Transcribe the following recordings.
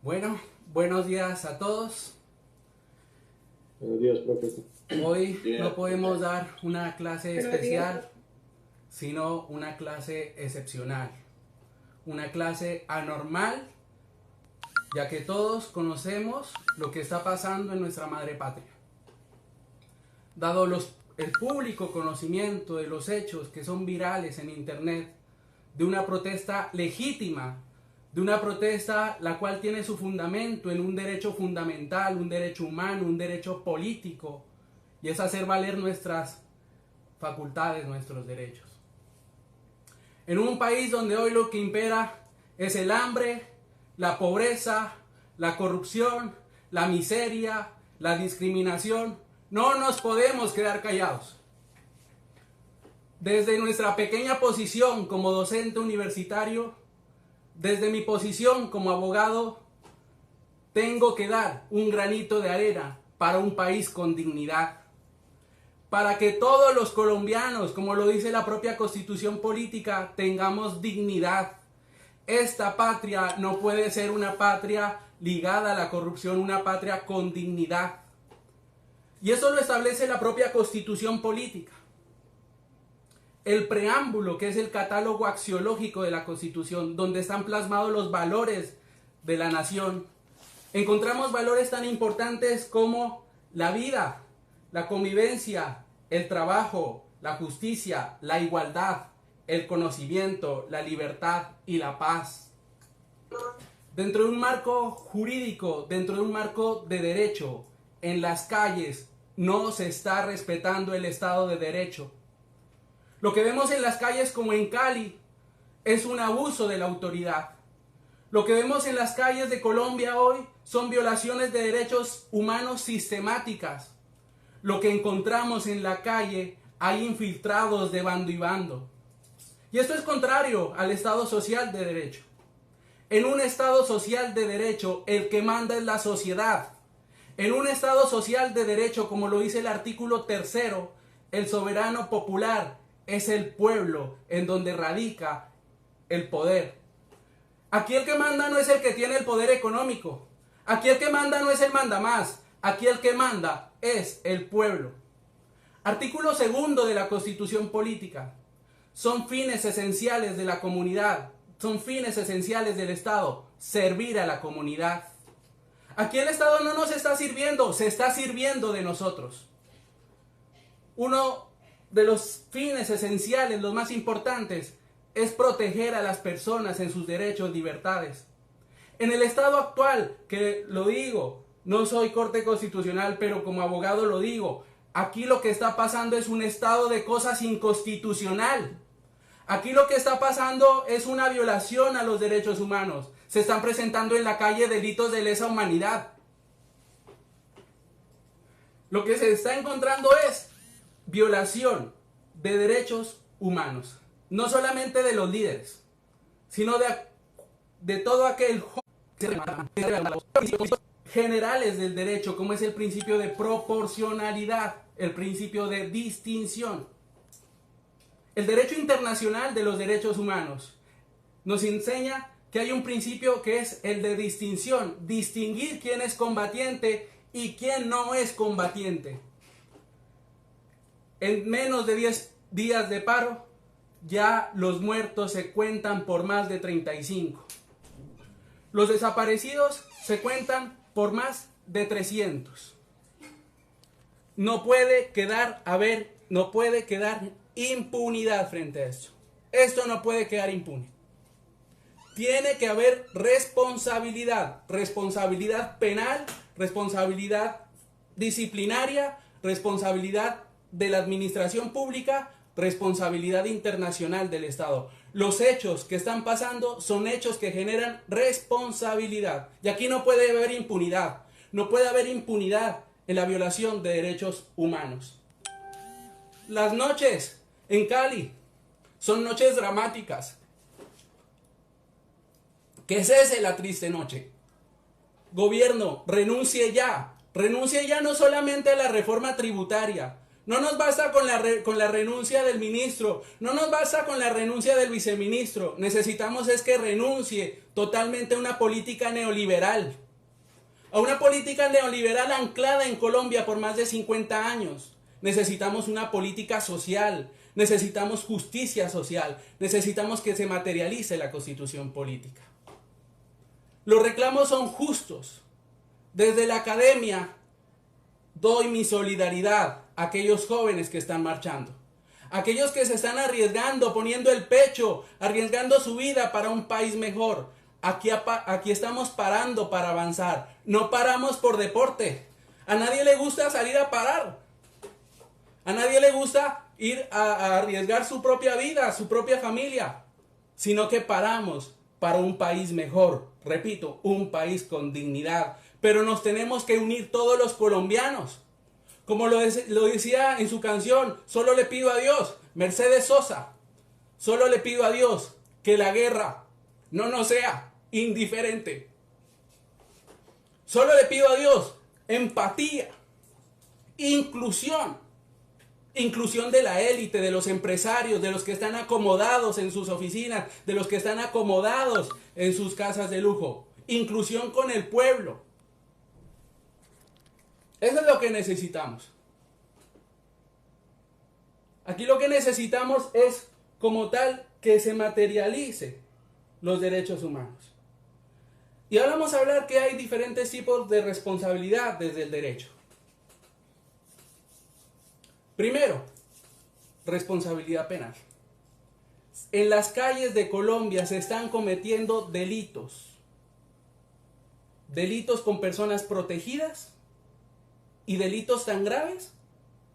Bueno, buenos días a todos. Buenos días, profesor. Hoy no podemos dar una clase Buenos especial, días. sino una clase excepcional. Una clase anormal, ya que todos conocemos lo que está pasando en nuestra madre patria. Dado el público conocimiento de los hechos que son virales en internet, de una protesta legítima, de una protesta la cual tiene su fundamento en un derecho fundamental, un derecho humano, un derecho político, y es hacer valer nuestras facultades, nuestros derechos. En un país donde hoy lo que impera es el hambre, la pobreza, la corrupción, la miseria, la discriminación, no nos podemos quedar callados. Desde nuestra pequeña posición como docente universitario, desde mi posición como abogado, tengo que dar un granito de arena para un país con dignidad. Para que todos los colombianos, como lo dice la propia Constitución política, tengamos dignidad. Esta patria no puede ser una patria ligada a la corrupción, una patria con dignidad. Y eso lo establece la propia Constitución política. El preámbulo, que es el catálogo axiológico de la Constitución, donde están plasmados los valores de la nación. Encontramos valores tan importantes como la vida, la convivencia, el trabajo, la justicia, la igualdad, el conocimiento, la libertad y la paz. Dentro de un marco jurídico, dentro de un marco de derecho, en las calles no se está respetando el Estado de Derecho. Lo que vemos en las calles como en Cali es un abuso de la autoridad. Lo que vemos en las calles de Colombia hoy son violaciones de derechos humanos sistemáticas. Lo que encontramos en la calle hay infiltrados de bando y bando. Y esto es contrario al Estado social de derecho. En un Estado social de derecho, el que manda es la sociedad. En un Estado social de derecho, como lo dice el artículo 3, el soberano popular es el pueblo en donde radica el poder. Aquí el que manda no es el que tiene el poder económico. Aquí el que manda no es el mandamás. Aquí el que manda es el pueblo. Artículo 2 de la Constitución política. Son fines esenciales de la comunidad. Son fines esenciales del Estado. Servir a la comunidad. Aquí el Estado no nos está sirviendo, se está sirviendo de nosotros. Uno de los fines esenciales, los más importantes, es proteger a las personas en sus derechos, libertades. En el Estado actual, que lo digo, no soy Corte Constitucional, pero como abogado lo digo, aquí lo que está pasando es un estado de cosas inconstitucional. Aquí lo que está pasando es una violación a los derechos humanos. Se están presentando en la calle delitos de lesa humanidad. Lo que se está encontrando es violación de derechos humanos. No solamente de los líderes, sino de todo aquel generales del derecho, como es el principio de proporcionalidad, el principio de distinción. El derecho internacional de los derechos humanos nos enseña que hay un principio que es el de distinción, distinguir quién es combatiente y quién no es combatiente. En menos de 10 días de paro, ya los muertos se cuentan por más de 35. Los desaparecidos se cuentan por más de 300. No puede quedar impunidad frente a esto. Esto no puede quedar impune. Tiene que haber responsabilidad, responsabilidad penal, responsabilidad disciplinaria, responsabilidad de la administración pública, responsabilidad internacional del Estado. Los hechos que están pasando son hechos que generan responsabilidad. Y aquí no puede haber impunidad. No puede haber impunidad en la violación de derechos humanos. Las noches en Cali son noches dramáticas. Que cese la triste noche. Gobierno, renuncie ya. Renuncie ya no solamente a la reforma tributaria, No nos basta con la renuncia del ministro, no nos basta con la renuncia del viceministro, necesitamos es que renuncie totalmente a una política neoliberal, a una política neoliberal anclada en Colombia por más de 50 años. Necesitamos una política social, necesitamos justicia social, necesitamos que se materialice la constitución política. Los reclamos son justos. Desde la academia doy mi solidaridad a aquellos jóvenes que están marchando, aquellos que se están arriesgando, poniendo el pecho, arriesgando su vida para un país mejor. Aquí estamos parando para avanzar, no paramos por deporte. A nadie le gusta salir a parar, a nadie le gusta ir a arriesgar su propia vida, su propia familia, sino que paramos para un país mejor, repito, un país con dignidad. Pero nos tenemos que unir todos los colombianos. Como lo decía en su canción, solo le pido a Dios, Mercedes Sosa, solo le pido a Dios que la guerra no nos sea indiferente. Solo le pido a Dios empatía, inclusión de la élite, de los empresarios, de los que están acomodados en sus oficinas, de los que están acomodados en sus casas de lujo. Inclusión con el pueblo. Eso es lo que necesitamos. Aquí lo que necesitamos es, como tal, que se materialice los derechos humanos. Y ahora vamos a hablar que hay diferentes tipos de responsabilidad desde el derecho. Primero, responsabilidad penal. En las calles de Colombia se están cometiendo delitos. Delitos con personas protegidas y delitos tan graves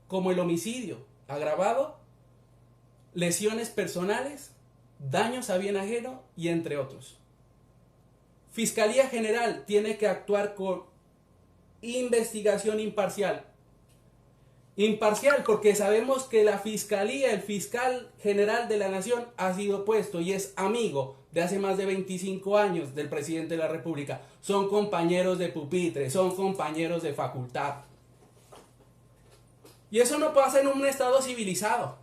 como el homicidio agravado, lesiones personales, daños a bien ajeno y entre otros. Fiscalía General tiene que actuar con investigación imparcial. Imparcial porque sabemos que la Fiscalía, el fiscal general de la Nación ha sido puesto y es amigo de hace más de 25 años del presidente de la República. Son compañeros de pupitre, son compañeros de facultad. Y eso no pasa en un estado civilizado.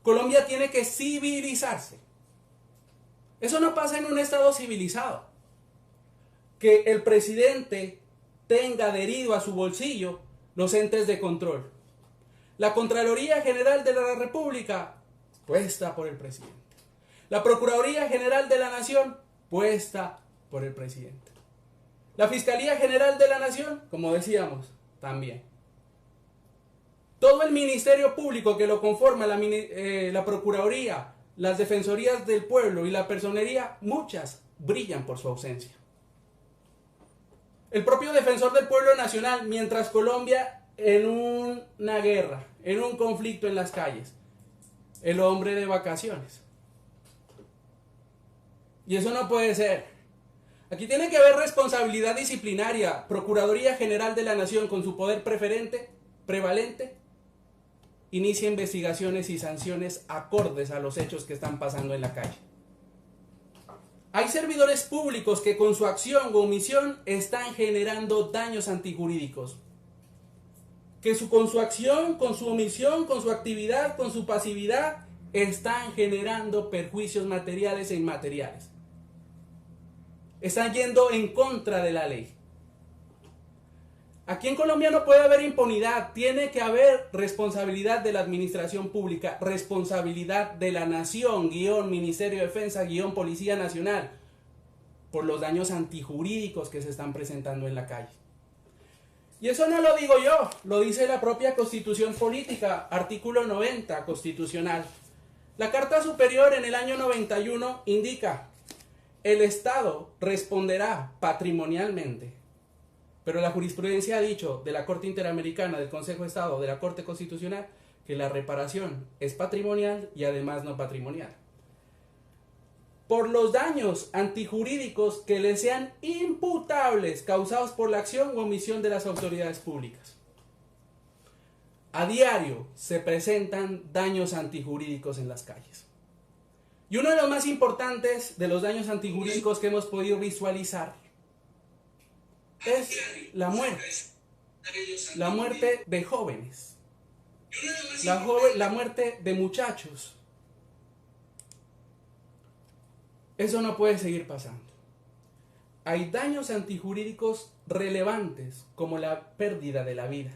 Colombia tiene que civilizarse. Eso no pasa en un estado civilizado. Que el presidente tenga adherido a su bolsillo los entes de control. La Contraloría General de la República, puesta por el presidente. La Procuraduría General de la Nación, puesta por el presidente. La Fiscalía General de la Nación, como decíamos, también. Todo el Ministerio Público que lo conforma, la Procuraduría, las Defensorías del Pueblo y la Personería, muchas brillan por su ausencia. El propio Defensor del Pueblo Nacional, mientras Colombia en una guerra, en un conflicto en las calles, el hombre de vacaciones. Y eso no puede ser. Aquí tiene que haber responsabilidad disciplinaria. Procuraduría General de la Nación, con su poder prevalente, inicia investigaciones y sanciones acordes a los hechos que están pasando en la calle. Hay servidores públicos que con su acción o omisión están generando daños antijurídicos. Que con su acción, con su omisión, con su actividad, con su pasividad, están generando perjuicios materiales e inmateriales. Están yendo en contra de la ley. Aquí en Colombia no puede haber impunidad, tiene que haber responsabilidad de la administración pública, responsabilidad de la nación, Ministerio de Defensa, Policía Nacional, por los daños antijurídicos que se están presentando en la calle. Y eso no lo digo yo, lo dice la propia Constitución Política, artículo 90 constitucional. La Carta Superior en el año 91 indica: el Estado responderá patrimonialmente. Pero la jurisprudencia ha dicho de la Corte Interamericana, del Consejo de Estado, de la Corte Constitucional, que la reparación es patrimonial y además no patrimonial. Por los daños antijurídicos que le sean imputables causados por la acción o omisión de las autoridades públicas. A diario se presentan daños antijurídicos en las calles. Y uno de los más importantes de los daños antijurídicos que hemos podido visualizar es la muerte de jóvenes. la muerte de muchachos. Eso no puede seguir pasando. Hay daños antijurídicos relevantes como la pérdida de la vida.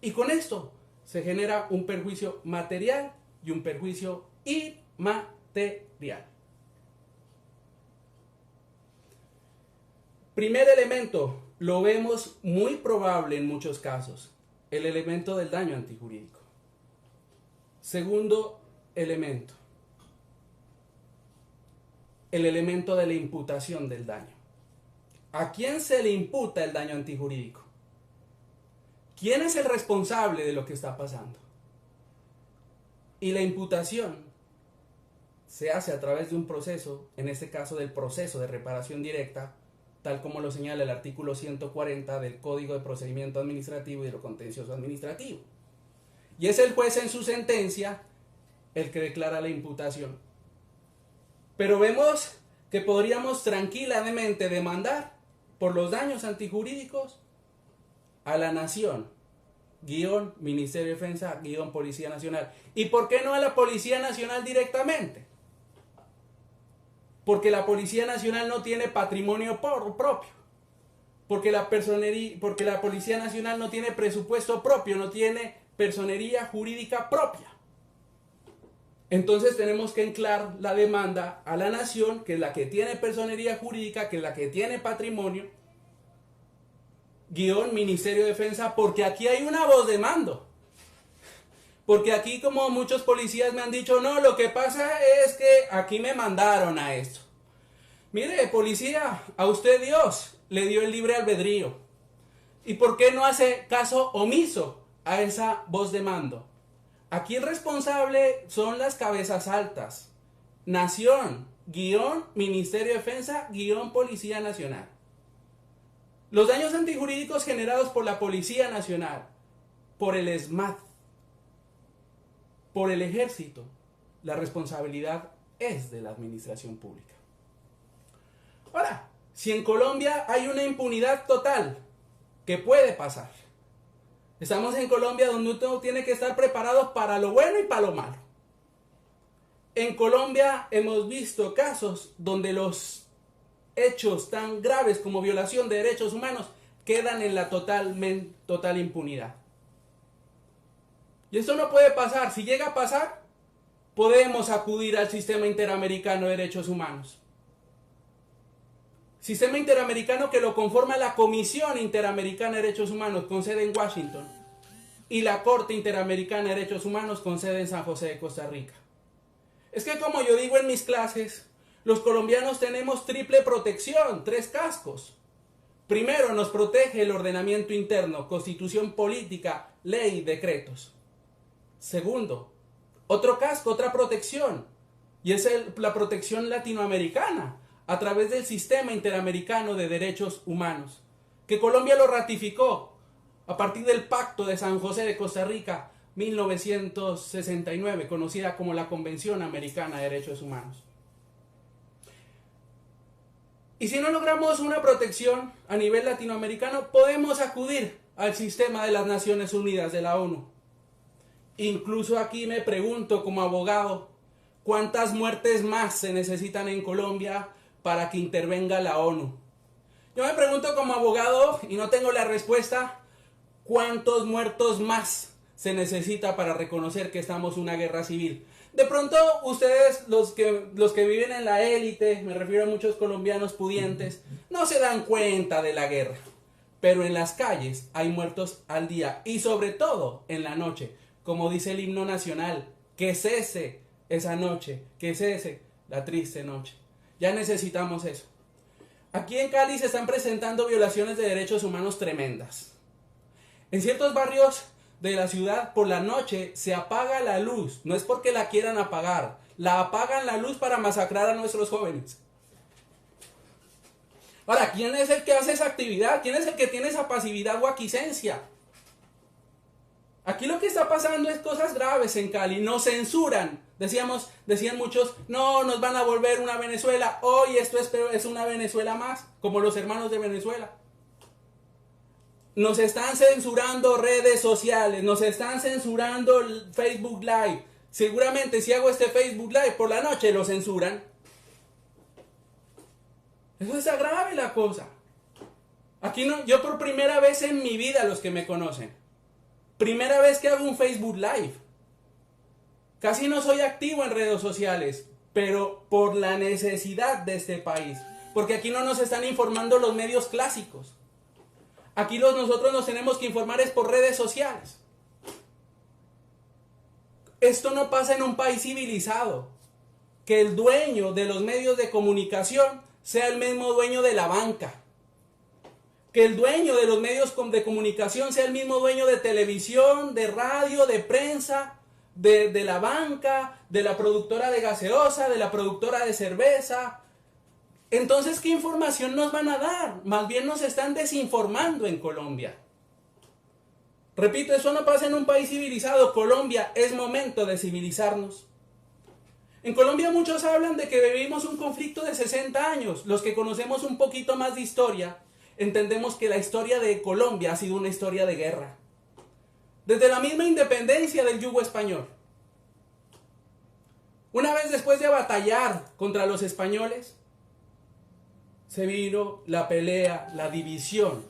Y con esto se genera un perjuicio material y un perjuicio inmaterial. Primer elemento, lo vemos muy probable en muchos casos, el elemento del daño antijurídico. Segundo elemento, el elemento de la imputación del daño. ¿A quién se le imputa el daño antijurídico? ¿Quién es el responsable de lo que está pasando? Y la imputación se hace a través de un proceso, en este caso del proceso de reparación directa, tal como lo señala el artículo 140 del Código de Procedimiento Administrativo y de lo Contencioso Administrativo. Y es el juez en su sentencia el que declara la imputación. Pero vemos que podríamos tranquilamente demandar por los daños antijurídicos a la Nación, _ Ministerio de Defensa, _ Policía Nacional. ¿Y por qué no a la Policía Nacional directamente? Porque la Policía Nacional no tiene patrimonio propio. Porque la Policía Nacional no tiene presupuesto propio, no tiene personería jurídica propia. Entonces tenemos que anclar la demanda a la Nación, que es la que tiene personería jurídica, que es la que tiene patrimonio, _ Ministerio de Defensa, porque aquí hay una voz de mando. Porque aquí, como muchos policías me han dicho, no, lo que pasa es que aquí me mandaron a esto. Mire, policía, a usted Dios le dio el libre albedrío. ¿Y por qué no hace caso omiso a esa voz de mando? Aquí el responsable son las cabezas altas. Nación, _ Ministerio de Defensa, _ Policía Nacional. Los daños antijurídicos generados por la Policía Nacional, por el ESMAD, por el Ejército, la responsabilidad es de la administración pública. Ahora, si en Colombia hay una impunidad total, ¿qué puede pasar? Estamos en Colombia donde uno tiene que estar preparado para lo bueno y para lo malo. En Colombia hemos visto casos donde los hechos tan graves como violación de derechos humanos quedan en la total impunidad. Y esto no puede pasar. Si llega a pasar, podemos acudir al Sistema Interamericano de Derechos Humanos. Sistema Interamericano que lo conforma la Comisión Interamericana de Derechos Humanos con sede en Washington y la Corte Interamericana de Derechos Humanos con sede en San José de Costa Rica. Es que, como yo digo en mis clases, los colombianos tenemos triple protección, 3 cascos. Primero, nos protege el ordenamiento interno, constitución política, ley, decretos. Segundo, otro casco, otra protección, y es la protección latinoamericana a través del Sistema Interamericano de Derechos Humanos, que Colombia lo ratificó a partir del Pacto de San José de Costa Rica, 1969, conocida como la Convención Americana de Derechos Humanos. Y si no logramos una protección a nivel latinoamericano, podemos acudir al sistema de las Naciones Unidas, de la ONU. Incluso aquí me pregunto como abogado, ¿cuántas muertes más se necesitan en Colombia para que intervenga la ONU? Yo me pregunto como abogado, y no tengo la respuesta, ¿cuántos muertos más se necesita para reconocer que estamos en una guerra civil? De pronto ustedes, los que viven en la élite, me refiero a muchos colombianos pudientes, no se dan cuenta de la guerra. Pero en las calles hay muertos al día y sobre todo en la noche. Como dice el himno nacional, que cese esa noche, que cese la triste noche. Ya necesitamos eso. Aquí en Cali se están presentando violaciones de derechos humanos tremendas. En ciertos barrios de la ciudad por la noche se apaga la luz, no es porque la quieran apagar, la apagan la luz para masacrar a nuestros jóvenes. Ahora, ¿quién es el que hace esa actividad? ¿Quién es el que tiene esa pasividad o aquiescencia? Aquí lo que está pasando es cosas graves en Cali, nos censuran. Decían muchos, no, nos van a volver una Venezuela, hoy esto es una Venezuela más, como los hermanos de Venezuela. nos están censurando redes sociales, nos están censurando el Facebook Live. Seguramente si hago este Facebook Live por la noche lo censuran. Eso es grave la cosa. Aquí no, yo por primera vez en mi vida, los que me conocen, primera vez que hago un Facebook Live. Casi no soy activo en redes sociales, pero por la necesidad de este país. Porque aquí no nos están informando los medios clásicos. Aquí nosotros nos tenemos que informar es por redes sociales. Esto no pasa en un país civilizado. Que el dueño de los medios de comunicación sea el mismo dueño de la banca. Que el dueño de los medios de comunicación sea el mismo dueño de televisión, de radio, de prensa, de la banca, de la productora de gaseosa, de la productora de cerveza. Entonces, ¿qué información nos van a dar? Más bien nos están desinformando en Colombia. Repito, eso no pasa en un país civilizado. Colombia, es momento de civilizarnos. En Colombia muchos hablan de que vivimos un conflicto de 60 años. Los que conocemos un poquito más de historia, entendemos que la historia de Colombia ha sido una historia de guerra. Desde la misma independencia del yugo español. Una vez después de batallar contra los españoles, se vino la pelea, la división.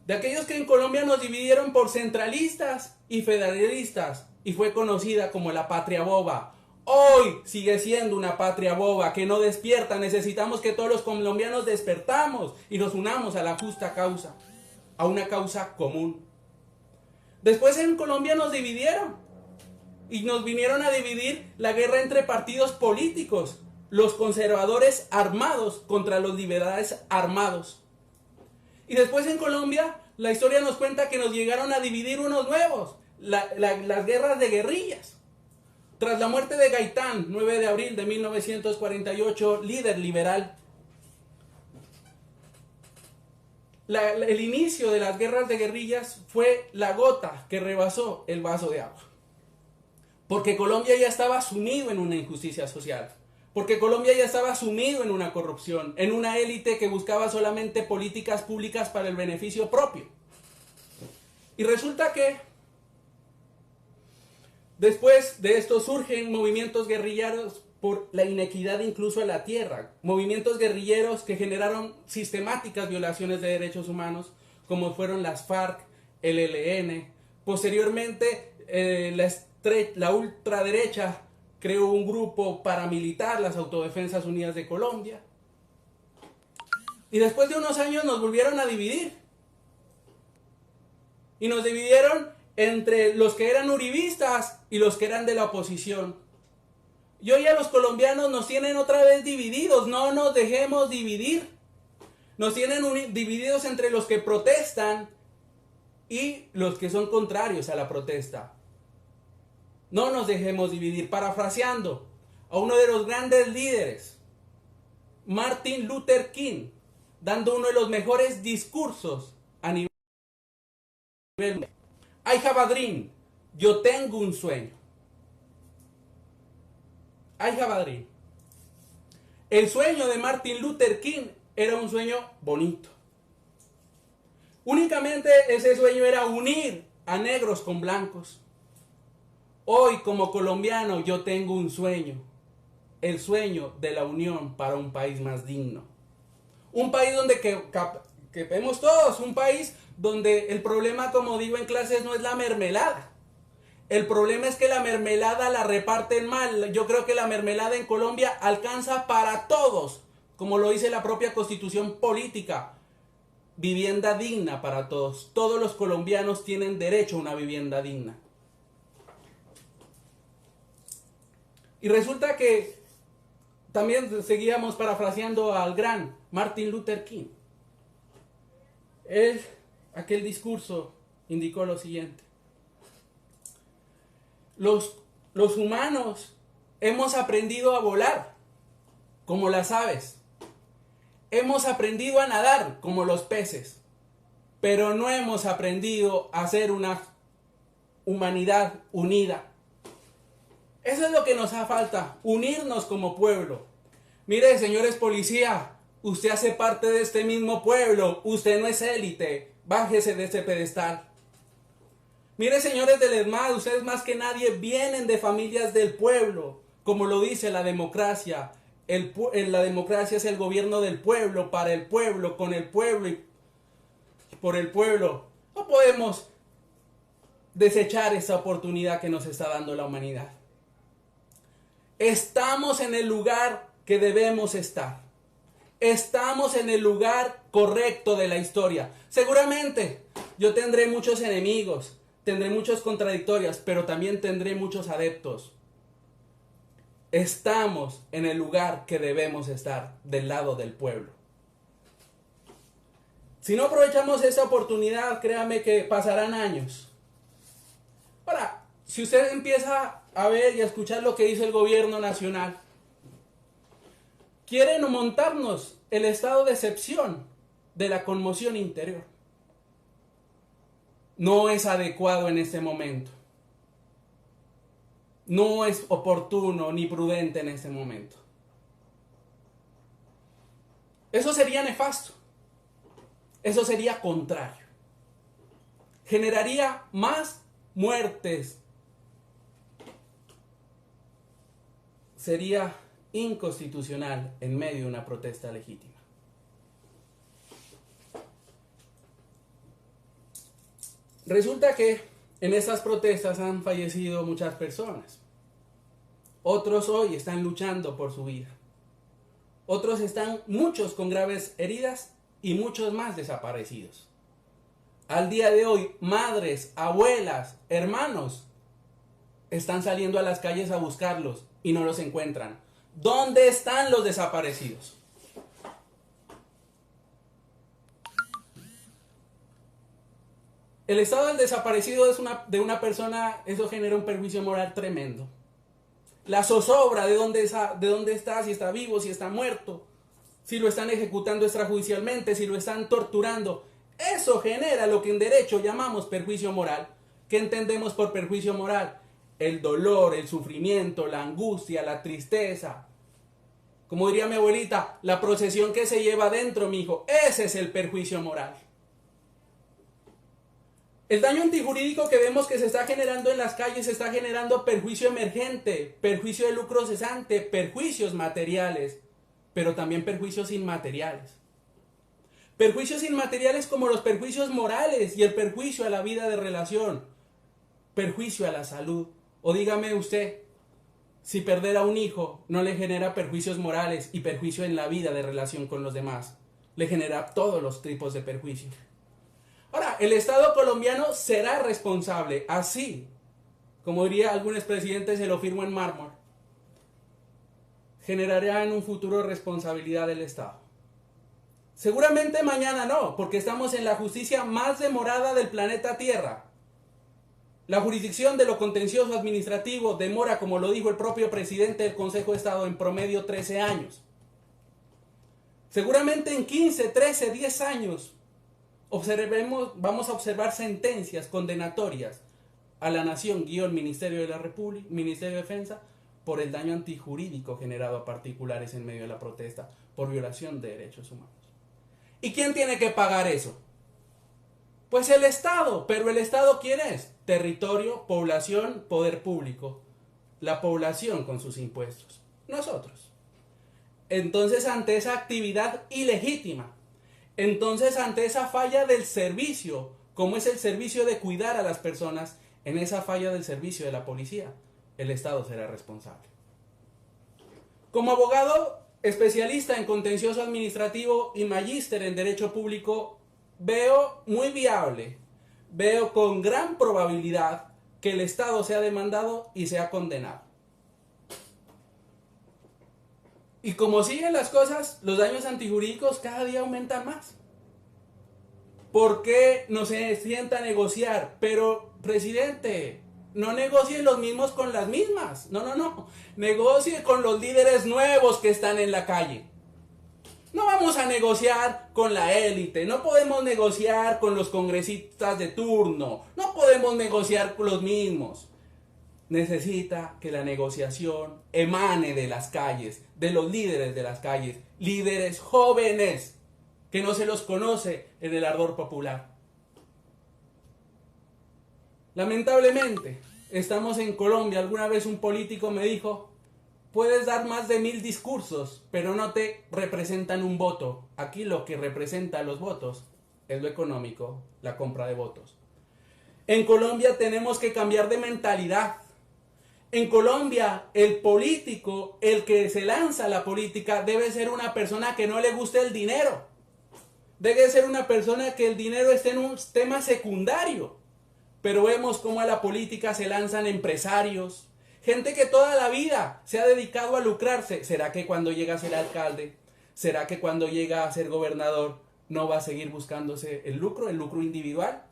De aquellos que en Colombia nos dividieron por centralistas y federalistas, y fue conocida como la patria boba. Hoy sigue siendo una patria boba que no despierta. Necesitamos que todos los colombianos despertamos y nos unamos a la justa causa, a una causa común. Después en Colombia nos dividieron y nos vinieron a dividir la guerra entre partidos políticos, los conservadores armados contra los liberales armados. Y después en Colombia la historia nos cuenta que nos llegaron a dividir unos nuevos, las guerras de guerrillas. Tras la muerte de Gaitán, 9 de abril de 1948, líder liberal, el inicio de las guerras de guerrillas fue la gota que rebasó el vaso de agua. Porque Colombia ya estaba sumido en una injusticia social. Porque Colombia ya estaba sumido en una corrupción, en una élite que buscaba solamente políticas públicas para el beneficio propio. Y resulta que después de esto surgen movimientos guerrilleros por la inequidad incluso a la tierra. Movimientos guerrilleros que generaron sistemáticas violaciones de derechos humanos, como fueron las FARC, el ELN. Posteriormente, la ultraderecha creó un grupo paramilitar, las Autodefensas Unidas de Colombia. Y después de unos años nos volvieron a dividir. Y nos dividieron entre los que eran uribistas y los que eran de la oposición. Y hoy a los colombianos nos tienen otra vez divididos. No nos dejemos dividir. Nos tienen divididos entre los que protestan y los que son contrarios a la protesta. No nos dejemos dividir. Parafraseando a uno de los grandes líderes, Martin Luther King, dando uno de los mejores discursos a nivel mundial. I have a dream. Yo tengo un sueño. I have a dream. El sueño de Martin Luther King era un sueño bonito. Únicamente ese sueño era unir a negros con blancos. Hoy como colombiano yo tengo un sueño. El sueño de la unión para un país más digno. Un país donde que vemos todos, un país donde el problema, como digo en clases, no es la mermelada. El problema es que la mermelada la reparten mal. Yo creo que la mermelada en Colombia alcanza para todos, como lo dice la propia Constitución política. Vivienda digna para todos. Todos los colombianos tienen derecho a una vivienda digna. Y resulta que también seguíamos parafraseando al gran Martin Luther King. Aquel discurso indicó lo siguiente. Los humanos hemos aprendido a volar como las aves. Hemos aprendido a nadar como los peces. Pero no hemos aprendido a ser una humanidad unida. Eso es lo que nos hace falta, unirnos como pueblo. Mire, señores policía, usted hace parte de este mismo pueblo, usted no es élite. bájese de ese pedestal. Mire, señores del ESMAD, ustedes más que nadie vienen de familias del pueblo, como lo dice la democracia. La democracia es el gobierno del pueblo, para el pueblo, con el pueblo y por el pueblo. No podemos desechar esa oportunidad que nos está dando la humanidad. Estamos en el lugar que debemos estar. Estamos en el lugar correcto de la historia. Seguramente yo tendré muchos enemigos, tendré muchas contradictorias, pero también tendré muchos adeptos. Estamos en el lugar que debemos estar, del lado del pueblo. Si no aprovechamos esa oportunidad, créame que pasarán años. Ahora, si usted empieza a ver y a escuchar lo que dice el gobierno nacional, quieren montarnos el estado de excepción de la conmoción interior. No es adecuado en este momento. No es oportuno ni prudente en este momento. Eso sería nefasto. Eso sería contrario. Generaría más muertes. Sería inconstitucional en medio de una protesta legítima. Resulta que en estas protestas han fallecido muchas personas. Otros hoy están luchando por su vida. Otros están, muchos con graves heridas y muchos más desaparecidos. Al día de hoy, madres, abuelas, hermanos están saliendo a las calles a buscarlos y no los encuentran. ¿Dónde están los desaparecidos? El estado del desaparecido de una persona, eso genera un perjuicio moral tremendo. La zozobra de dónde está, si está vivo, si está muerto, si lo están ejecutando extrajudicialmente, si lo están torturando. Eso genera lo que en derecho llamamos perjuicio moral. ¿Qué entendemos por perjuicio moral? El dolor, el sufrimiento, la angustia, la tristeza. Como diría mi abuelita, la procesión que se lleva dentro, mijo. Ese es el perjuicio moral. El daño antijurídico que vemos que se está generando en las calles está generando perjuicio emergente, perjuicio de lucro cesante, perjuicios materiales, pero también perjuicios inmateriales. Perjuicios inmateriales como los perjuicios morales y el perjuicio a la vida de relación, perjuicio a la salud. O dígame usted, si perder a un hijo no le genera perjuicios morales y perjuicio en la vida de relación con los demás, le genera todos los tipos de perjuicios. Ahora, el Estado colombiano será responsable, así como diría algún expresidente, se lo firmo en mármol. Generará en un futuro responsabilidad del Estado. Seguramente mañana no, porque estamos en la justicia más demorada del planeta Tierra. La jurisdicción de lo contencioso administrativo demora, como lo dijo el propio presidente del Consejo de Estado, en promedio 13 años. Seguramente en 15, 13, 10 años vamos a observar sentencias condenatorias a la nación, Ministerio de la República, Ministerio de Defensa, por el daño antijurídico generado a particulares en medio de la protesta por violación de derechos humanos. ¿Y quién tiene que pagar eso? Pues el Estado. ¿Pero el Estado quién es? Territorio, población, poder público. La población con sus impuestos. Nosotros. Entonces, ante esa actividad ilegítima, entonces ante esa falla del servicio, como es el servicio de cuidar a las personas, en esa falla del servicio de la policía, el Estado será responsable. Como abogado especialista en contencioso administrativo y magíster en derecho público, veo muy viable, veo con gran probabilidad que el Estado sea demandado y sea condenado. Y como siguen las cosas, los daños antijurídicos cada día aumentan más. ¿Por qué no se sienta a negociar? Pero, presidente, no negocie los mismos con las mismas. No. Negocie con los líderes nuevos que están en la calle. No vamos a negociar con la élite, no podemos negociar con los congresistas de turno, no podemos negociar con los mismos. Necesita que la negociación emane de las calles, de los líderes de las calles, líderes jóvenes que no se los conoce en el ardor popular. Lamentablemente, estamos en Colombia. Alguna vez un político me dijo, puedes dar más de 1000 discursos, pero no te representan un voto. Aquí lo que representa los votos es lo económico, la compra de votos. En Colombia tenemos que cambiar de mentalidad. En Colombia, el político, el que se lanza a la política, debe ser una persona que no le guste el dinero. Debe ser una persona que el dinero esté en un tema secundario. Pero vemos cómo a la política se lanzan empresarios, gente que toda la vida se ha dedicado a lucrarse. ¿Será que cuando llega a ser alcalde, será que cuando llega a ser gobernador, no va a seguir buscándose el lucro individual?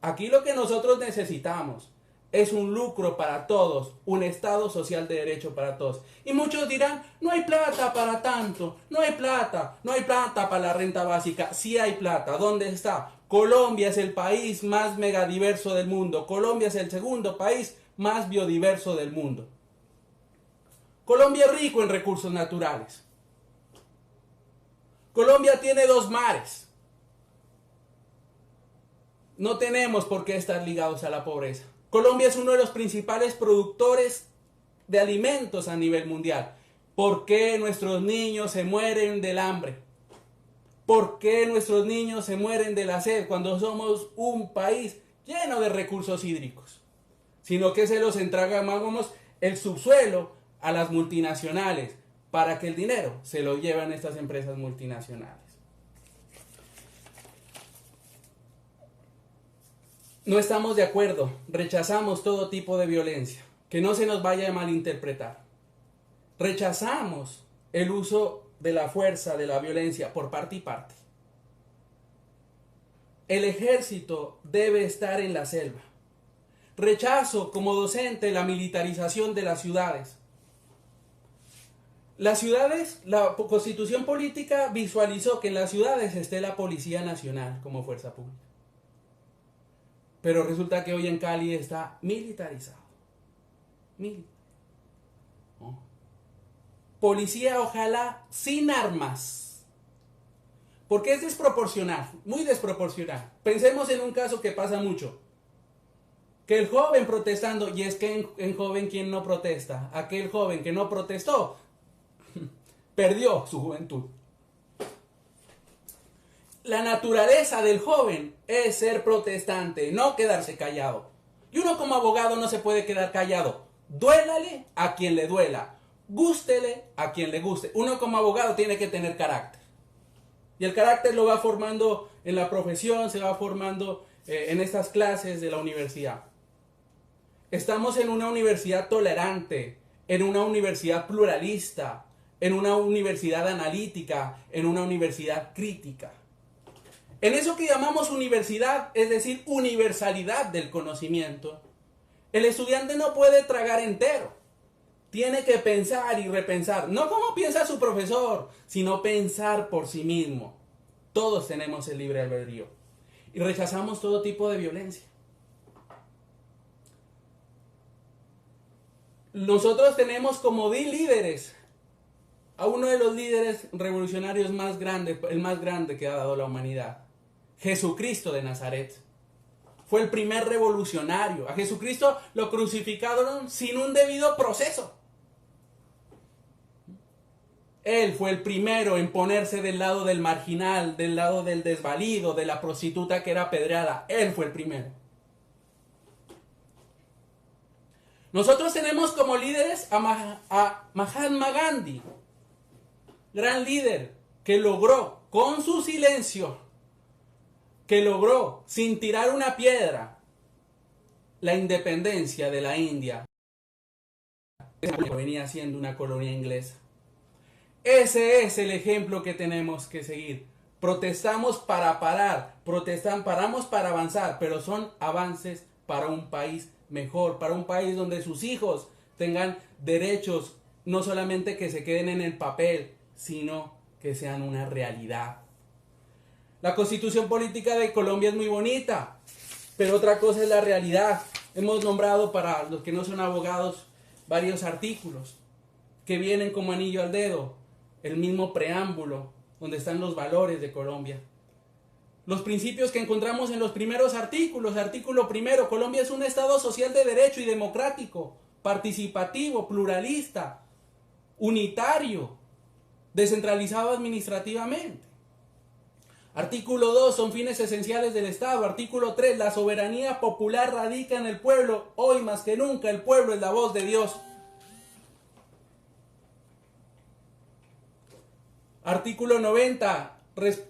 Aquí lo que nosotros necesitamos es un lucro para todos, un Estado social de derecho para todos. Y muchos dirán, no hay plata para tanto, no hay plata para la renta básica. Sí hay plata, ¿dónde está? Colombia es el país más megadiverso del mundo. Colombia es el segundo país más biodiverso del mundo. Colombia es rico en recursos naturales. Colombia tiene 2 mares. No tenemos por qué estar ligados a la pobreza. Colombia es uno de los principales productores de alimentos a nivel mundial. ¿Por qué nuestros niños se mueren del hambre? ¿Por qué nuestros niños se mueren de la sed cuando somos un país lleno de recursos hídricos? Sino que se los entregamos el subsuelo a las multinacionales para que el dinero se lo lleven estas empresas multinacionales. No estamos de acuerdo, rechazamos todo tipo de violencia, que no se nos vaya a malinterpretar. Rechazamos el uso de la fuerza, de la violencia, por parte y parte. El ejército debe estar en la selva. Rechazo como docente la militarización de las ciudades. Las ciudades, la Constitución política visualizó que en las ciudades esté la Policía Nacional como fuerza pública. Pero resulta que hoy en Cali está militarizado. Policía, ojalá, sin armas. Porque es desproporcional, muy desproporcional. Pensemos en un caso que pasa mucho. Que el joven protestando, y es que en joven, ¿quién no protesta? Aquel joven que no protestó, perdió su juventud. La naturaleza del joven es ser protestante, no quedarse callado. Y uno como abogado no se puede quedar callado. Duélale a quien le duela, gústele a quien le guste. Uno como abogado tiene que tener carácter. Y el carácter lo va formando en la profesión, se va formando en estas clases de la universidad. Estamos en una universidad tolerante, en una universidad pluralista, en una universidad analítica, en una universidad crítica. En eso que llamamos universidad, es decir, universalidad del conocimiento, el estudiante no puede tragar entero. Tiene que pensar y repensar, no como piensa su profesor, sino pensar por sí mismo. Todos tenemos el libre albedrío y rechazamos todo tipo de violencia. Nosotros tenemos como líderes a uno de los líderes revolucionarios más grandes, el más grande que ha dado la humanidad. Jesucristo de Nazaret. Fue el primer revolucionario. A Jesucristo lo crucificaron sin un debido proceso. Él fue el primero en ponerse del lado del marginal, del lado del desvalido, de la prostituta que era apedreada. Él fue el primero. Nosotros tenemos como líderes a Mahatma Gandhi, gran líder que logró con su silencio, que logró sin tirar una piedra la independencia de la India, que venía siendo una colonia inglesa. Ese es el ejemplo que tenemos que seguir. Protestamos para parar, paramos para avanzar, pero son avances para un país mejor, para un país donde sus hijos tengan derechos, no solamente que se queden en el papel, sino que sean una realidad. La Constitución política de Colombia es muy bonita, pero otra cosa es la realidad. Hemos nombrado, para los que no son abogados, varios artículos que vienen como anillo al dedo. El mismo preámbulo, donde están los valores de Colombia. los principios que encontramos en los primeros artículos. Artículo primero, Colombia es un Estado social de derecho y democrático, participativo, pluralista, unitario, descentralizado administrativamente. Artículo 2, son fines esenciales del Estado. Artículo 3, la soberanía popular radica en el pueblo. Hoy más que nunca el pueblo es la voz de Dios. Artículo 90,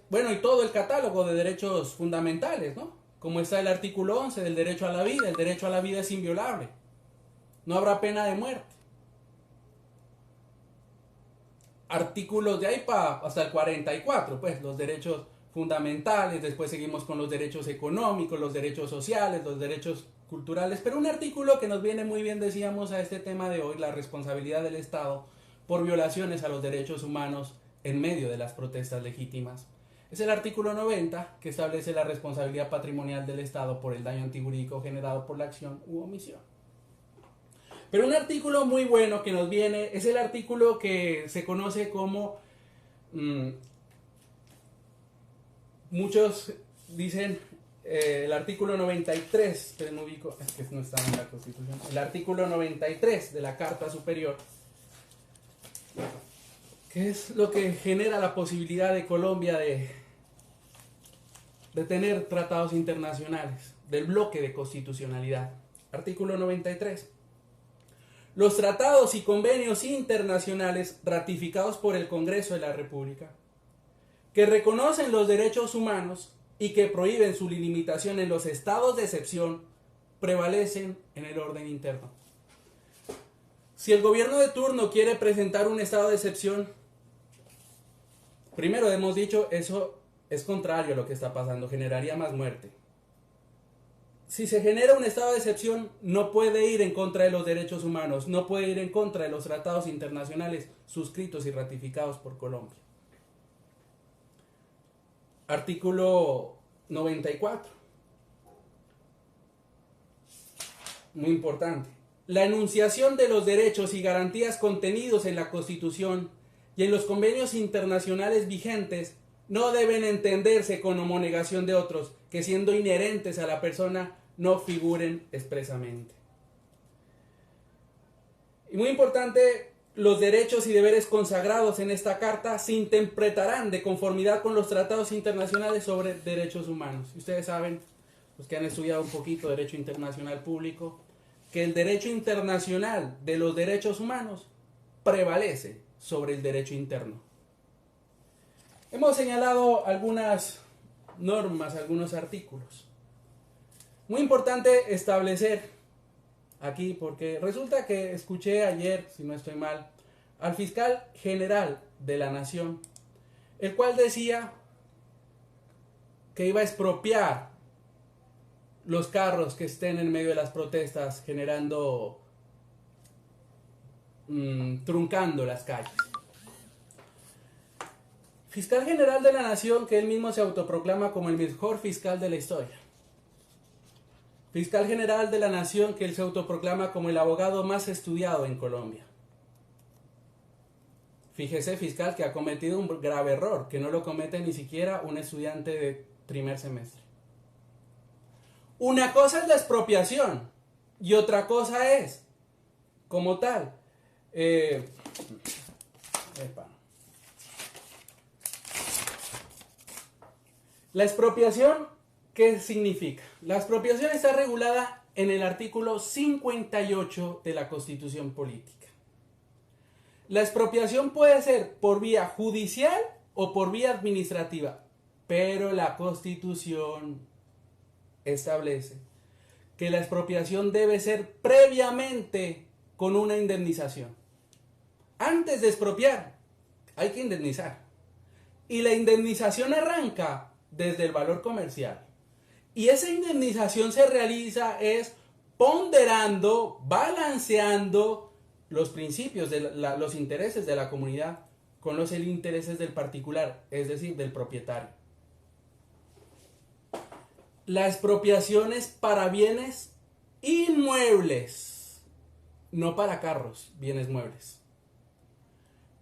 bueno, y todo el catálogo de derechos fundamentales, ¿no? Como está el artículo 11 del derecho a la vida. El derecho a la vida es inviolable. No habrá pena de muerte. Artículos de ahí hasta el 44, pues los derechos fundamentales, después seguimos con los derechos económicos, los derechos sociales, los derechos culturales, pero un artículo que nos viene muy bien, decíamos, a este tema de hoy, la responsabilidad del Estado por violaciones a los derechos humanos en medio de las protestas legítimas. Es el artículo 90 que establece la responsabilidad patrimonial del Estado por el daño antijurídico generado por la acción u omisión. Pero un artículo muy bueno que nos viene es el artículo que se conoce como, muchos dicen, el artículo 93, pero no ubico, es que no está en la Constitución, el artículo 93 de la Carta Superior, que es lo que genera la posibilidad de Colombia de tener tratados internacionales, del bloque de constitucionalidad. Artículo 93. Los tratados y convenios internacionales ratificados por el Congreso de la República, que reconocen los derechos humanos y que prohíben su limitación en los estados de excepción, prevalecen en el orden interno. Si el gobierno de turno quiere presentar un estado de excepción, primero hemos dicho, eso es contrario a lo que está pasando, generaría más muerte. Si se genera un estado de excepción, no puede ir en contra de los derechos humanos, no puede ir en contra de los tratados internacionales suscritos y ratificados por Colombia. Artículo 94. Muy importante. La enunciación de los derechos y garantías contenidos en la Constitución y en los convenios internacionales vigentes no deben entenderse como negación de otros, que siendo inherentes a la persona no figuren expresamente. Y muy importante, los derechos y deberes consagrados en esta carta se interpretarán de conformidad con los tratados internacionales sobre derechos humanos. Y ustedes saben, los que han estudiado un poquito derecho internacional público, que el derecho internacional de los derechos humanos prevalece sobre el derecho interno. Hemos señalado algunas normas, algunos artículos. Muy importante establecer aquí, porque resulta que escuché ayer, si no estoy mal, al fiscal general de la Nación, el cual decía que iba a expropiar los carros que estén en medio de las protestas, generando, truncando las calles. Fiscal general de la Nación, que él mismo se autoproclama como el mejor fiscal de la historia. Fiscal general de la Nación, que él se autoproclama como el abogado más estudiado en Colombia. Fíjese, fiscal, que ha cometido un grave error, que no lo comete ni siquiera un estudiante de primer semestre. Una cosa es la expropiación y otra cosa es, como tal, la expropiación, ¿qué significa? La expropiación está regulada en el artículo 58 de la Constitución Política. La expropiación puede ser por vía judicial o por vía administrativa, pero la Constitución establece que la expropiación debe ser previamente con una indemnización. Antes de expropiar, hay que indemnizar. Y la indemnización arranca desde el valor comercial. Y esa indemnización se realiza ponderando, balanceando los principios de los intereses de la comunidad con los intereses del particular, es decir, del propietario. La expropiación es para bienes inmuebles, no para carros, bienes muebles.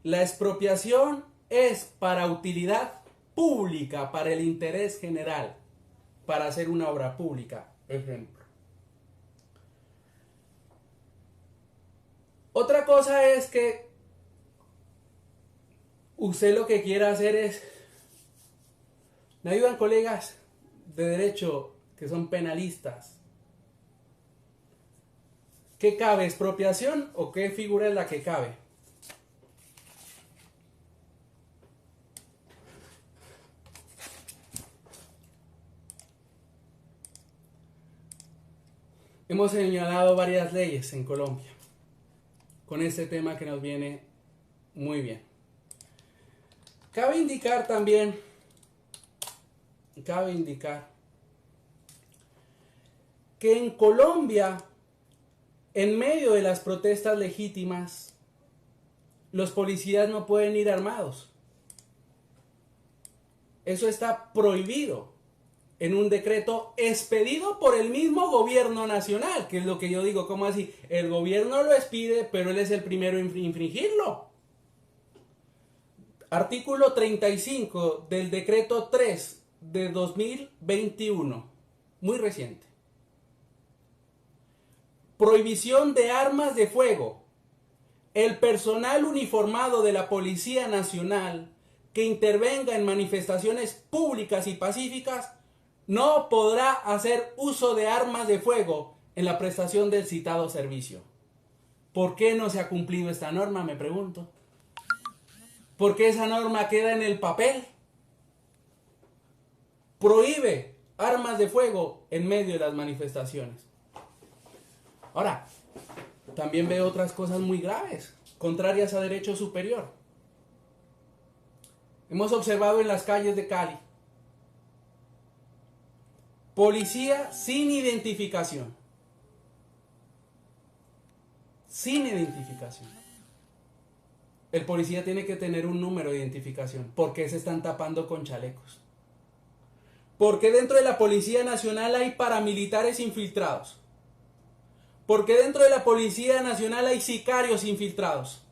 La expropiación es para utilidad pública para el interés general, para hacer una obra pública. Ejemplo. Otra cosa es que usted lo que quiera hacer es... Me ayudan colegas de derecho que son penalistas. ¿Qué cabe? ¿Expropiación o qué figura es la que cabe? Hemos señalado varias leyes en Colombia con este tema que nos viene muy bien. Cabe indicar también, que en Colombia, en medio de las protestas legítimas, los policías no pueden ir armados. Eso está prohibido en un decreto expedido por el mismo gobierno nacional, que es lo que yo digo. ¿Cómo así? El gobierno lo expide, pero él es el primero en infringirlo. Artículo 35 del decreto 3 de 2021, muy reciente. Prohibición de armas de fuego. El personal uniformado de la Policía Nacional que intervenga en manifestaciones públicas y pacíficas no podrá hacer uso de armas de fuego en la prestación del citado servicio. ¿Por qué no se ha cumplido esta norma? Me pregunto. ¿Por qué esa norma queda en el papel? Prohíbe armas de fuego en medio de las manifestaciones. Ahora, también veo otras cosas muy graves, contrarias a derecho superior. Hemos observado en las calles de Cali policía sin identificación. Sin identificación. El policía tiene que tener un número de identificación. ¿Por qué se están tapando con chalecos? ¿Por qué dentro de la Policía Nacional hay paramilitares infiltrados? ¿Por qué dentro de la Policía Nacional hay sicarios infiltrados?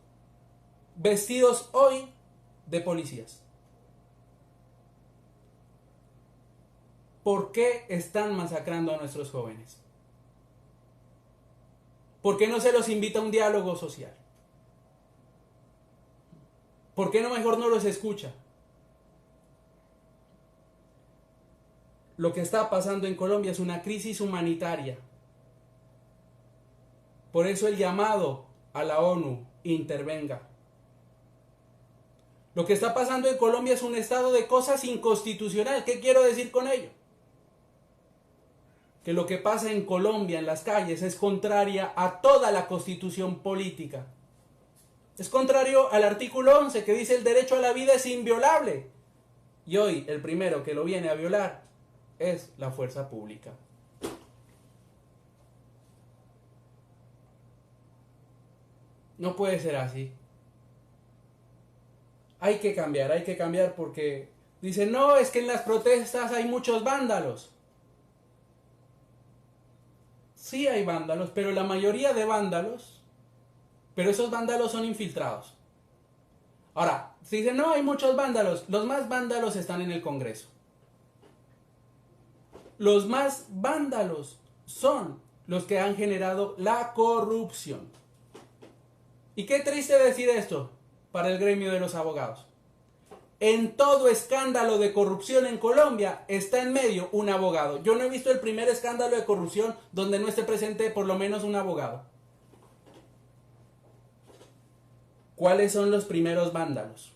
Vestidos hoy de policías. ¿Por qué están masacrando a nuestros jóvenes? ¿Por qué no se los invita a un diálogo social? ¿Por qué no mejor no los escucha? Lo que está pasando en Colombia es una crisis humanitaria. Por eso el llamado a la ONU, intervenga. Lo que está pasando en Colombia es un estado de cosas inconstitucional. ¿Qué quiero decir con ello? Que lo que pasa en Colombia, en las calles, es contraria a toda la constitución política. Es contrario al artículo 11 que dice el derecho a la vida es inviolable. Y hoy el primero que lo viene a violar es la fuerza pública. No puede ser así. Hay que cambiar porque dicen, no, es que en las protestas hay muchos vándalos. Sí hay vándalos, pero la mayoría de vándalos, pero esos vándalos son infiltrados. Ahora, si dicen, no, hay muchos vándalos, los más vándalos están en el Congreso. Los más vándalos son los que han generado la corrupción. Y qué triste decir esto para el gremio de los abogados. En todo escándalo de corrupción en Colombia está en medio un abogado. Yo no he visto el primer escándalo de corrupción donde no esté presente por lo menos un abogado. ¿Cuáles son los primeros vándalos?